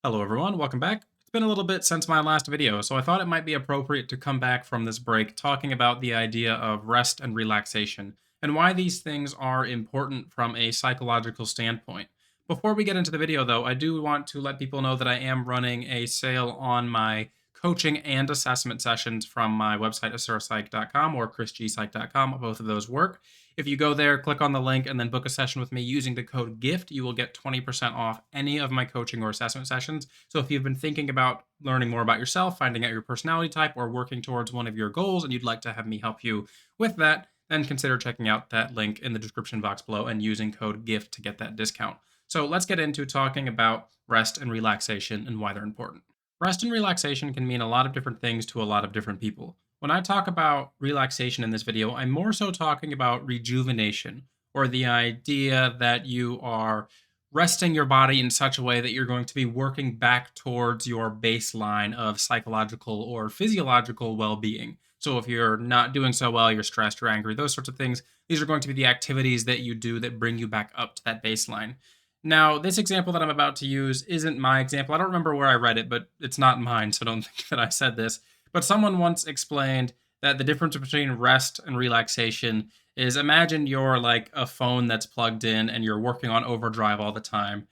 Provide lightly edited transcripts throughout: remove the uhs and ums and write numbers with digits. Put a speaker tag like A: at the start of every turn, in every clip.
A: Hello everyone, welcome back. It's been a little bit since my last video, so I thought it might be appropriate to come back from this break talking about the idea of rest and relaxation and why these things are important from a psychological standpoint. Before we get into the video though, I do want to let people know that I am running a sale on my coaching and assessment sessions from my website asurapsych.com or chrisgpsych.com. Both of those work. If you go there, click on the link, and then book a session with me using the code GIFT, you will get 20% off any of my coaching or assessment sessions. So if you've been thinking about learning more about yourself, finding out your personality type, or working towards one of your goals, and you'd like to have me help you with that, then consider checking out that link in the description box below and using code GIFT to get that discount. So let's get into talking about rest and relaxation and why they're important. Rest and relaxation can mean a lot of different things to a lot of different people. When I talk about relaxation in this video, I'm more so talking about rejuvenation, or the idea that you are resting your body in such a way that you're going to be working back towards your baseline of psychological or physiological well being. So, if you're not doing so well, you're stressed, you're angry, those sorts of things, these are going to be the activities that you do that bring you back up to that baseline. Now, this example that I'm about to use isn't my example. I don't remember where I read it, but it's not mine, so don't think that I said this. But someone once explained that the difference between rest and relaxation is imagine you're like a phone that's plugged in and you're working on overdrive all the time.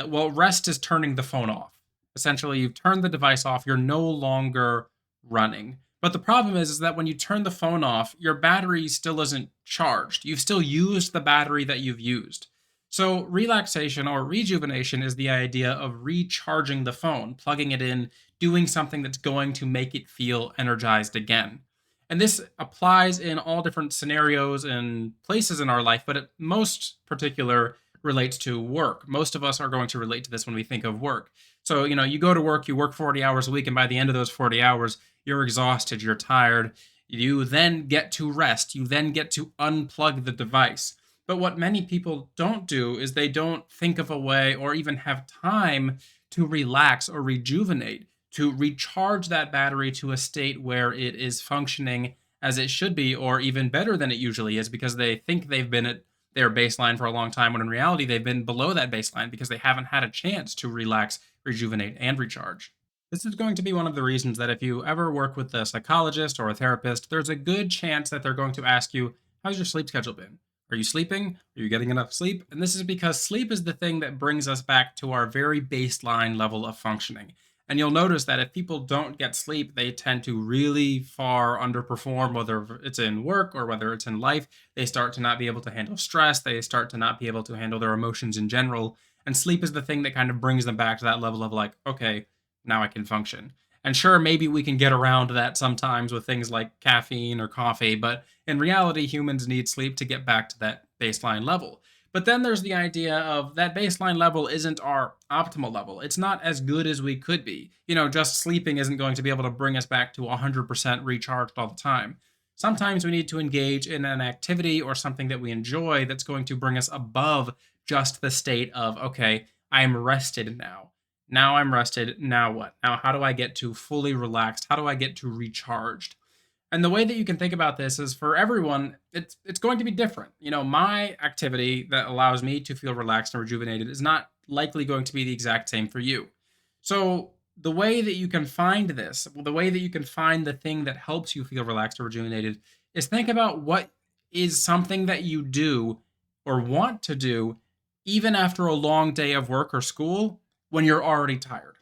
A: Well, rest is turning the phone off. Essentially, you've turned the device off, you're no longer running. But the problem is that when you turn the phone off, your battery still isn't charged. You've still used the battery that you've used. So, relaxation or rejuvenation is the idea of recharging the phone, plugging it in, doing something that's going to make it feel energized again. And this applies in all different scenarios and places in our life, but it most particular relates to work. Most of us are going to relate to this when we think of work. So, you go to work, you work 40 hours a week, and by the end of those 40 hours, you're exhausted, you're tired. You then get to rest, you then get to unplug the device. But what many people don't do is they don't think of a way or even have time to relax or rejuvenate, to recharge that battery to a state where it is functioning as it should be, or even better than it usually is, because they think they've been at their baseline for a long time, when in reality, they've been below that baseline because they haven't had a chance to relax, rejuvenate, and recharge. This is going to be one of the reasons that if you ever work with a psychologist or a therapist, there's a good chance that they're going to ask you, how's your sleep schedule been? Are you sleeping? Are you getting enough sleep? And this is because sleep is the thing that brings us back to our very baseline level of functioning. And you'll notice that if people don't get sleep, they tend to really far underperform, whether it's in work or whether it's in life. They start to not be able to handle stress. They start to not be able to handle their emotions in general. And sleep is the thing that kind of brings them back to that level of like, okay, now I can function. And sure, maybe we can get around that sometimes with things like caffeine or coffee, but in reality, humans need sleep to get back to that baseline level. But then there's the idea of that baseline level isn't our optimal level. It's not as good as we could be. Just sleeping isn't going to be able to bring us back to 100% recharged all the time. Sometimes we need to engage in an activity or something that we enjoy that's going to bring us above just the state of, okay, I'm rested now. Now I'm rested. Now what? Now, how do I get to fully relaxed? How do I get to recharged? And the way that you can think about this is for everyone, it's going to be different. My activity that allows me to feel relaxed and rejuvenated is not likely going to be the exact same for you. So the way that you can find this, the way that you can find the thing that helps you feel relaxed or rejuvenated is think about what is something that you do or want to do even after a long day of work or school when you're already tired.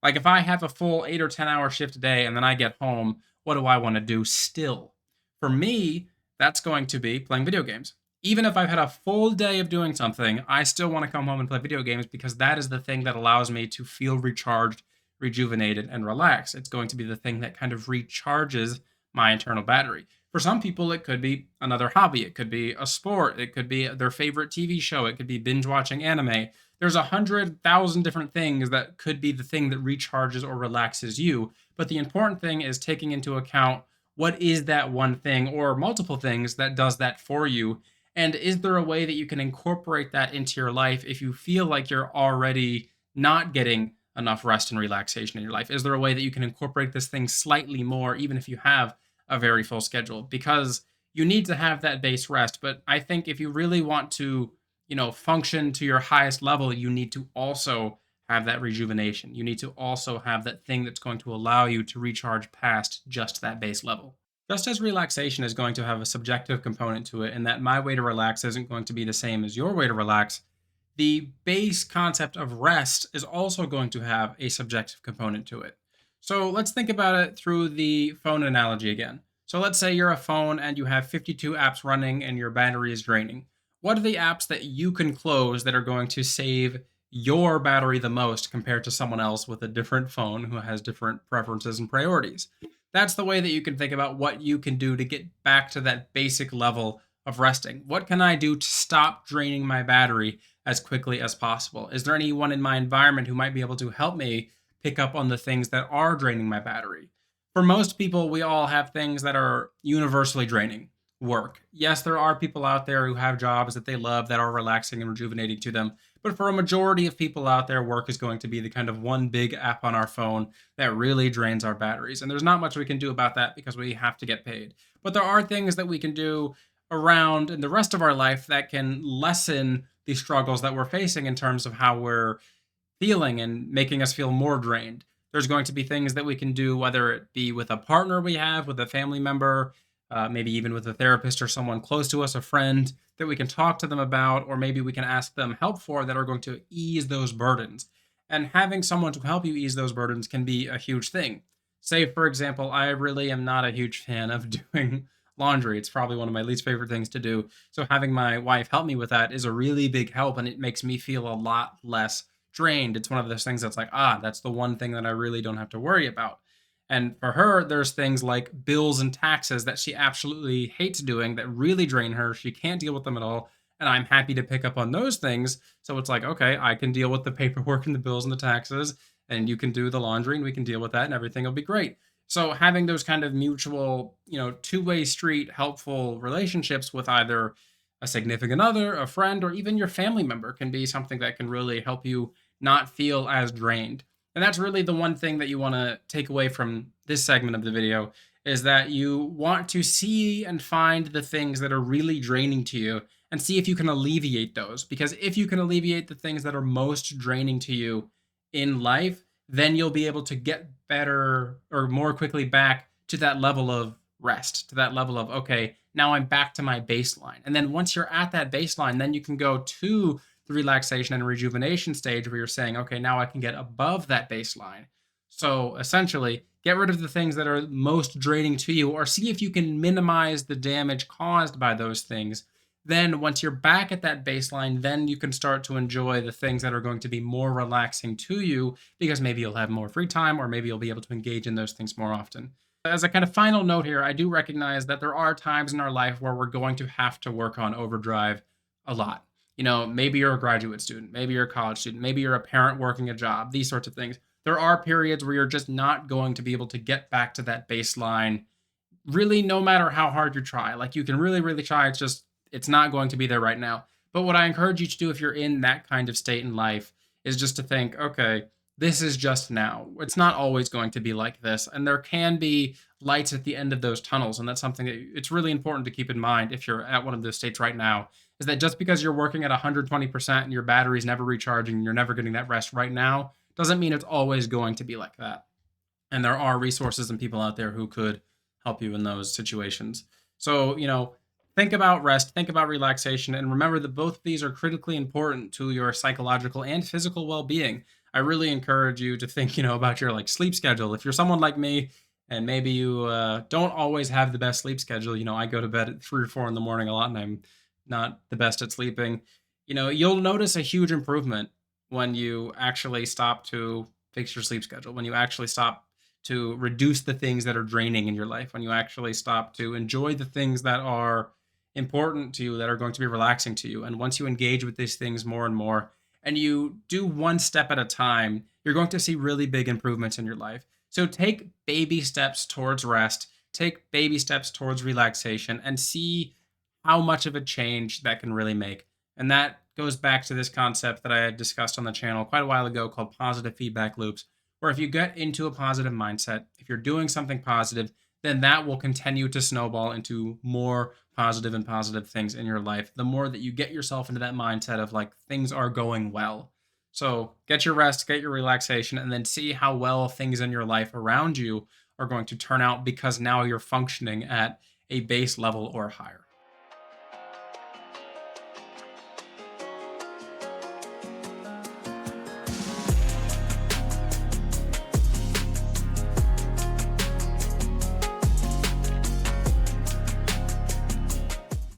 A: Like if I have a full 8 or 10 hour shift a day and then I get home, what do I want to do still? For me, that's going to be playing video games. Even if I've had a full day of doing something, I still want to come home and play video games because that is the thing that allows me to feel recharged, rejuvenated, and relaxed. It's going to be the thing that kind of recharges my internal battery. For some people, it could be another hobby. It could be a sport. It could be their favorite TV show. It could be binge watching anime. There's 100,000 different things that could be the thing that recharges or relaxes you. But the important thing is taking into account what is that one thing or multiple things that does that for you. And is there a way that you can incorporate that into your life if you feel like you're already not getting enough rest and relaxation in your life? Is there a way that you can incorporate this thing slightly more, even if you have a very full schedule? Because you need to have that base rest. But I think if you really want to function to your highest level, you need to also have that rejuvenation. You need to also have that thing that's going to allow you to recharge past just that base level. Just as relaxation is going to have a subjective component to it, and that my way to relax isn't going to be the same as your way to relax, the base concept of rest is also going to have a subjective component to it. So let's think about it through the phone analogy again. So let's say you're a phone and you have 52 apps running and your battery is draining. What are the apps that you can close that are going to save your battery the most compared to someone else with a different phone who has different preferences and priorities? That's the way that you can think about what you can do to get back to that basic level of resting. What can I do to stop draining my battery as quickly as possible? Is there anyone in my environment who might be able to help me pick up on the things that are draining my battery? For most people, we all have things that are universally draining. Work. Yes, there are people out there who have jobs that they love that are relaxing and rejuvenating to them. But for a majority of people out there, work is going to be the kind of one big app on our phone that really drains our batteries. And there's not much we can do about that because we have to get paid. But there are things that we can do around in the rest of our life that can lessen the struggles that we're facing in terms of how we're feeling and making us feel more drained. There's going to be things that we can do, whether it be with a partner we have, with a family member, maybe even with a therapist or someone close to us, a friend, that we can talk to them about, or maybe we can ask them help for that are going to ease those burdens. And having someone to help you ease those burdens can be a huge thing. Say, for example, I really am not a huge fan of doing laundry. It's probably one of my least favorite things to do. So having my wife help me with that is a really big help, and it makes me feel a lot less drained. It's one of those things that's like, that's the one thing that I really don't have to worry about. And for her, there's things like bills and taxes that she absolutely hates doing that really drain her. She can't deal with them at all. And I'm happy to pick up on those things. So it's like, okay, I can deal with the paperwork and the bills and the taxes, and you can do the laundry and we can deal with that and everything will be great. So having those kind of mutual, two-way street helpful relationships with either a significant other, a friend, or even your family member can be something that can really help you not feel as drained. And that's really the one thing that you want to take away from this segment of the video is that you want to see and find the things that are really draining to you and see if you can alleviate those. Because if you can alleviate the things that are most draining to you in life, then you'll be able to get better or more quickly back to that level of rest, to that level of, okay, now I'm back to my baseline. And then once you're at that baseline, then you can go to the relaxation and rejuvenation stage where you're saying, okay, now I can get above that baseline. So essentially, get rid of the things that are most draining to you, or see if you can minimize the damage caused by those things. Then, once you're back at that baseline, then you can start to enjoy the things that are going to be more relaxing to you because maybe you'll have more free time, or maybe you'll be able to engage in those things more often. As a kind of final note here, I do recognize that there are times in our life where we're going to have to work on overdrive a lot. Maybe you're a graduate student, maybe you're a college student, maybe you're a parent working a job, these sorts of things. There are periods where you're just not going to be able to get back to that baseline, really, no matter how hard you try. Like, you can really, really try. It's not going to be there right now. But what I encourage you to do if you're in that kind of state in life is just to think, okay, this is just now. It's not always going to be like this. And there can be lights at the end of those tunnels. And that's something that it's really important to keep in mind if you're at one of those states right now, is that just because you're working at 120% and your battery's never recharging and you're never getting that rest right now, doesn't mean it's always going to be like that. And there are resources and people out there who could help you in those situations. So, think about rest, think about relaxation, and remember that both of these are critically important to your psychological and physical well-being. I really encourage you to think, about your sleep schedule. If you're someone like me and maybe you don't always have the best sleep schedule, I go to bed at 3 or 4 in the morning a lot and I'm not the best at sleeping. You'll notice a huge improvement when you actually stop to fix your sleep schedule, when you actually stop to reduce the things that are draining in your life, when you actually stop to enjoy the things that are important to you, that are going to be relaxing to you. And once you engage with these things more and more, and you do one step at a time, you're going to see really big improvements in your life. So take baby steps towards rest, take baby steps towards relaxation, and see how much of a change that can really make. And that goes back to this concept that I had discussed on the channel quite a while ago called positive feedback loops, where if you get into a positive mindset, if you're doing something positive, then that will continue to snowball into more positive and positive things in your life. The more that you get yourself into that mindset of things are going well. So get your rest, get your relaxation, and then see how well things in your life around you are going to turn out because now you're functioning at a base level or higher.